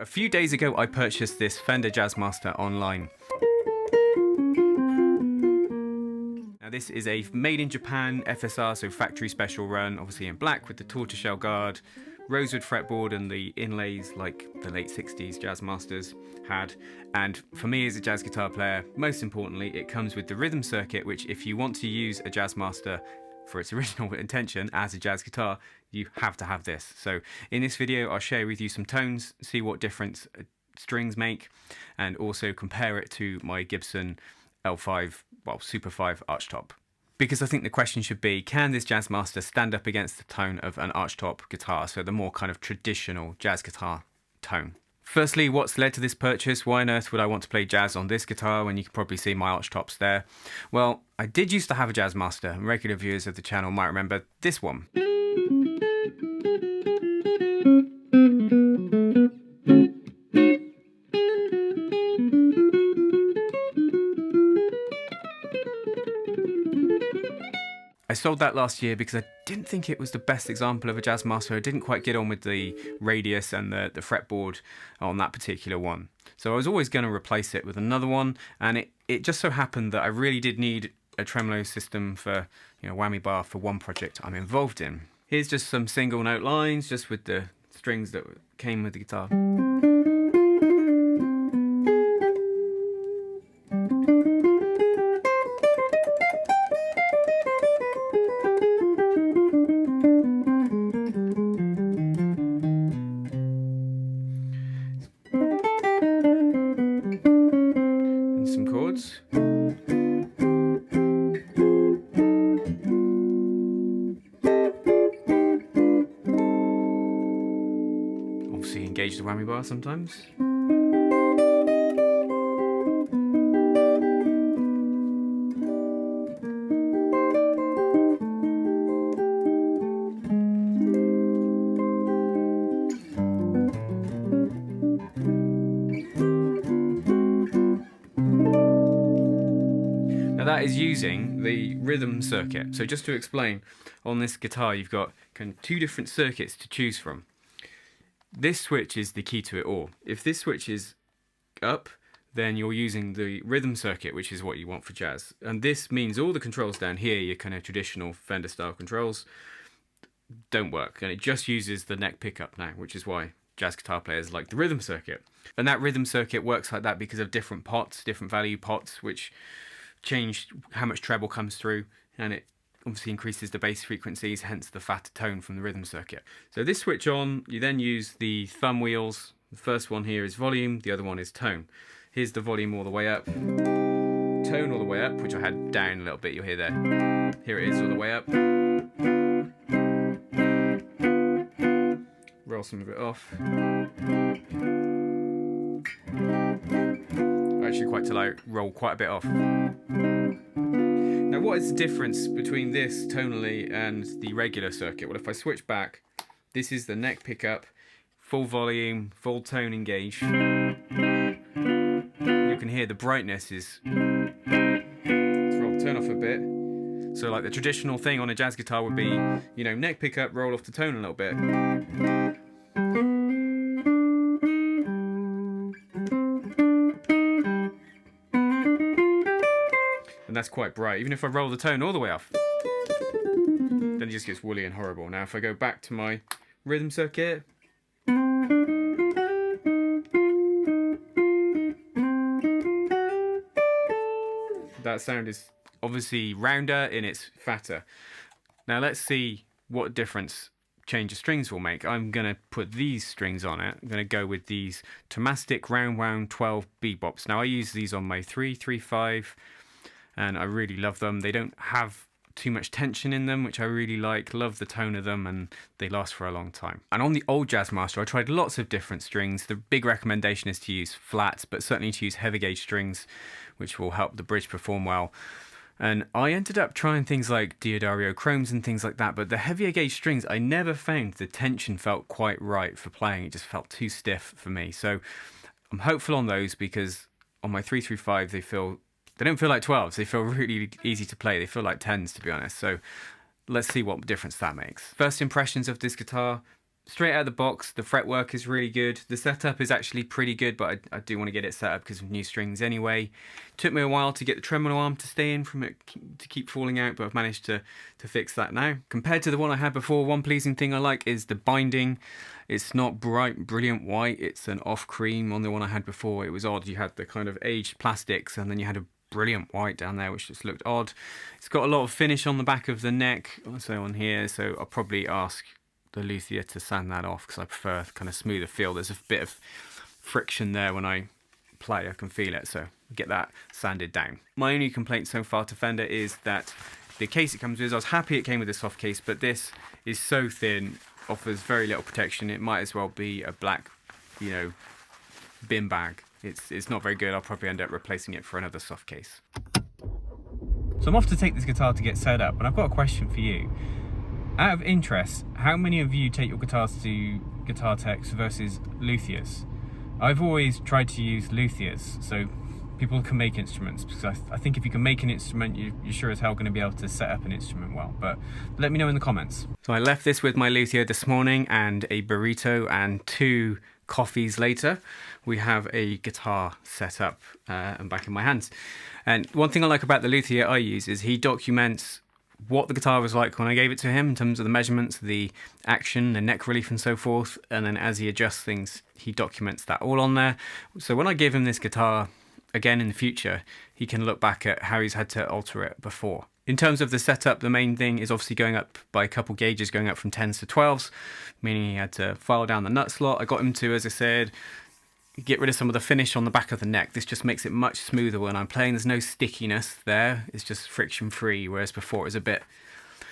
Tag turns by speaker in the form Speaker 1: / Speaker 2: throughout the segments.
Speaker 1: A few days ago I purchased this Fender Jazzmaster online. Now this is a made in Japan FSR, so factory special run, obviously in black with the tortoiseshell guard, rosewood fretboard and the inlays like the late 60s Jazzmasters had. And for me as a jazz guitar player, most importantly, it comes with the rhythm circuit, which if you want to use a Jazzmaster for its original intention as a jazz guitar, you have to have this. So in this video I'll share with you some tones, see what difference strings make, and also compare it to my Gibson L5, well, Super 5 archtop. Because I think the question should be, can this Jazzmaster stand up against the tone of an archtop guitar, so the more kind of traditional jazz guitar tone? Firstly, what's led to this purchase? Why on earth would I want to play jazz on this guitar when you can probably see my archtops there? Well, I did used to have a Jazzmaster, and regular viewers of the channel might remember this one. I sold that last year because I didn't think it was the best example of a Jazzmaster. I didn't quite get on with the radius and the fretboard on that particular one. So I was always going to replace it with another one, and it just so happened that I really did need a tremolo system for, whammy bar for one project I'm involved in. Here's just some single note lines, just with the strings that came with the guitar. Some chords. Obviously engage the whammy bar sometimes. Now that is using the rhythm circuit. So just to explain, on this guitar you've got kind of two different circuits to choose from. This switch is the key to it all. If this switch is up, then you're using the rhythm circuit, which is what you want for jazz. And this means all the controls down here, your kind of traditional Fender style controls, don't work. And it just uses the neck pickup now, which is why jazz guitar players like the rhythm circuit. And that rhythm circuit works like that because of different pots, different value pots, which change how much treble comes through, and it obviously increases the bass frequencies, hence the fatter tone from the rhythm circuit. So this switch on, you then use the thumb wheels. The first one here is volume, the other one is tone. Here's the volume all the way up, tone all the way up, which I had down a little bit, you'll hear there. Here it is all the way up. Roll some of it off. Actually quite till I roll quite a bit off. Now what is the difference between this tonally and the regular circuit? Well, if I switch back, this is the neck pickup, full volume, full tone engage. You can hear the brightness is... Let's roll the tone off a bit. So like the traditional thing on a jazz guitar would be, neck pickup, roll off the tone a little bit. And that's quite bright. Even if I roll the tone all the way off, then it just gets woolly and horrible. Now if I go back to my rhythm circuit, that sound is obviously rounder and it's fatter. Now let's see what difference change of strings will make. I'm going to put these strings on it. I'm going to go with these Tomastic round wound 12 bebops. Now I use these on my 335 and I really love them. They don't have too much tension in them, which I really like. Love the tone of them, and they last for a long time. And on the old Jazzmaster I tried lots of different strings. The big recommendation is to use flats, but certainly to use heavy gauge strings, which will help the bridge perform well. And I ended up trying things like Diodario chromes and things like that, but the heavier gauge strings, I never found the tension felt quite right for playing. It just felt too stiff for me. So I'm hopeful on those, because on my 335 they don't feel like 12s. They feel really easy to play. They feel like 10s, to be honest. So let's see what difference that makes. First impressions of this guitar, straight out of the box, the fretwork is really good. The setup is actually pretty good, but I do want to get it set up because of new strings anyway. Took me a while to get the tremolo arm to stay in from it to keep falling out, but I've managed to fix that now. Compared to the one I had before, one pleasing thing I like is the binding. It's not bright, brilliant white. It's an off cream. On the one I had before, it was odd. You had the kind of aged plastics, and then you had a brilliant white down there, which just looked odd. It's got a lot of finish on the back of the neck, also on here, so I'll probably ask the luthier to sand that off because I prefer kind of smoother feel. There's a bit of friction there when I play, I can feel it, so get that sanded down. My only complaint so far to Fender is that the case it comes with, I was happy it came with a soft case, but this is so thin, offers very little protection. It might as well be a black, you know, bin bag. It's not very good. I'll probably end up replacing it for another soft case. So I'm off to take this guitar to get set up, and I've got a question for you. Out of interest, how many of you take your guitars to guitar techs versus luthiers? I've always tried to use luthiers, so people can make instruments, because I think if you can make an instrument, you're sure as hell going to be able to set up an instrument well. But let me know in the comments. So I left this with my luthier this morning, and a burrito and 2 coffees later, we have a guitar set up and back in my hands. And one thing I like about the luthier I use is he documents what the guitar was like when I gave it to him in terms of the measurements, the action, the neck relief and so forth, and then as he adjusts things, he documents that all on there. So when I give him this guitar again in the future, he can look back at how he's had to alter it before. In terms of the setup, the main thing is obviously going up by a couple gauges, going up from 10s to 12s, meaning he had to file down the nut slot. I got him to, as I said, get rid of some of the finish on the back of the neck. This just makes it much smoother when I'm playing. There's no stickiness there. It's just friction free, whereas before it was a bit,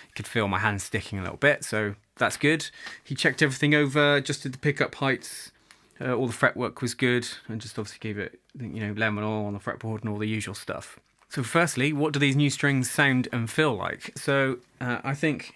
Speaker 1: you could feel my hand sticking a little bit, so that's good. He checked everything over, adjusted the pickup heights, all the fretwork was good, and just obviously gave it, you know, lemon oil on the fretboard and all the usual stuff. So firstly, what do these new strings sound and feel like? So I think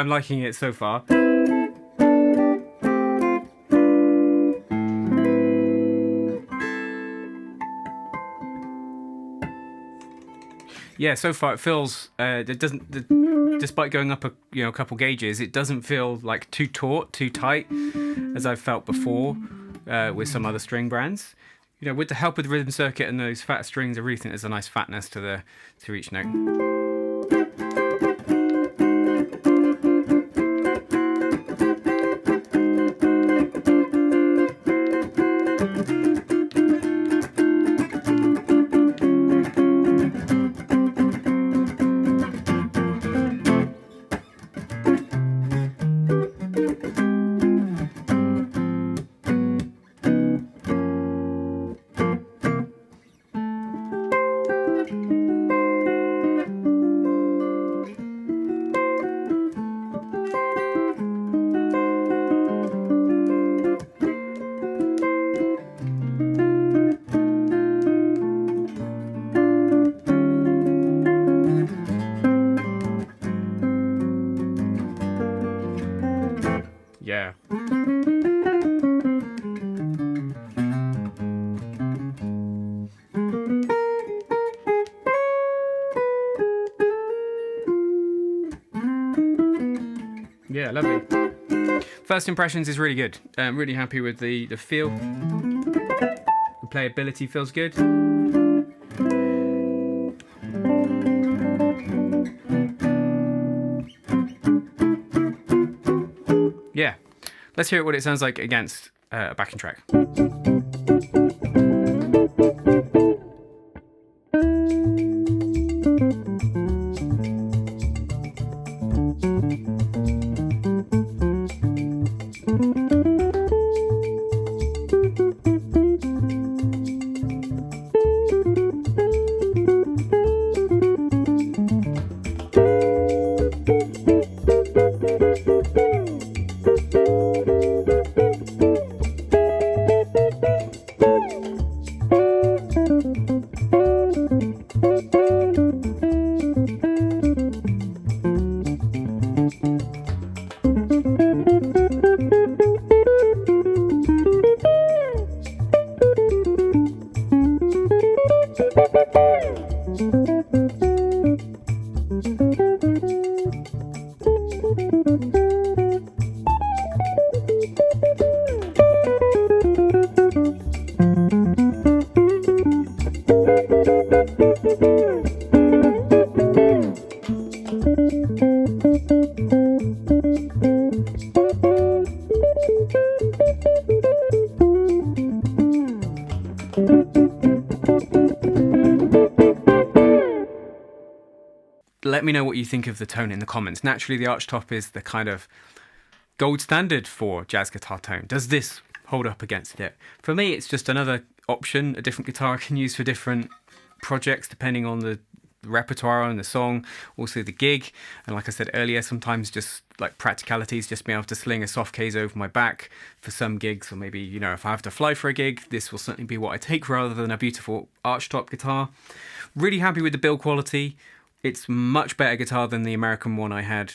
Speaker 1: I'm liking it so far. Yeah, so far it feels it doesn't, despite going up a couple gauges, it doesn't feel like too taut, too tight, as I've felt before with some other string brands. You know, with the help of the rhythm circuit and those fat strings, I really think there's a nice fatness to each note. Yeah. Yeah, lovely. First impressions is really good. I'm really happy with the feel. The playability feels good. Yeah, let's hear what it sounds like against a backing track. Let me know what you think of the tone in the comments. Naturally, the archtop is the kind of gold standard for jazz guitar tone. Does this hold up against it? For me, it's just another option, a different guitar I can use for different projects depending on the repertoire and the song, also the gig. And like I said earlier, sometimes just like practicalities, just being able to sling a soft case over my back for some gigs, or maybe, you know, if I have to fly for a gig, this will certainly be what I take rather than a beautiful archtop guitar. Really happy with the build quality. It's much better guitar than the American one I had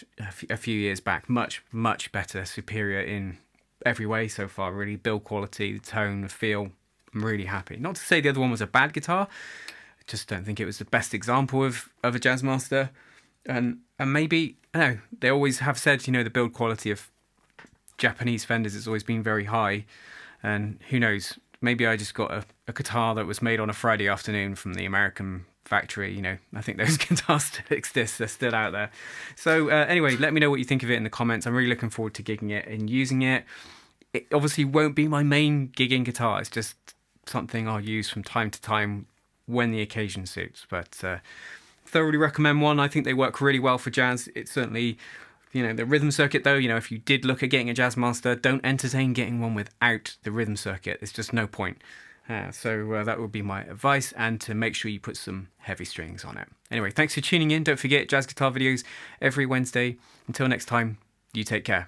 Speaker 1: a few years back. Much, much better, superior in every way so far, really. Build quality, the tone, the feel, I'm really happy. Not to say the other one was a bad guitar, I just don't think it was the best example of a Jazzmaster. And maybe, I don't know, they always have said, you know, the build quality of Japanese Fenders has always been very high. And who knows, maybe I just got a guitar that was made on a Friday afternoon from the American factory. You know, I think those guitars still exist, they're still out there. So anyway, let me know what you think of it in the comments. I'm really looking forward to gigging it and using it. It obviously won't be my main gigging guitar, it's just something I'll use from time to time when the occasion suits. But thoroughly recommend one. I think they work really well for jazz. It's certainly, you know, the rhythm circuit though, you know, if you did look at getting a Jazzmaster, don't entertain getting one without the rhythm circuit. There's just no point. So that would be my advice, and to make sure you put some heavy strings on it. Anyway, thanks for tuning in. Don't forget, jazz guitar videos every Wednesday. Until next time, you take care.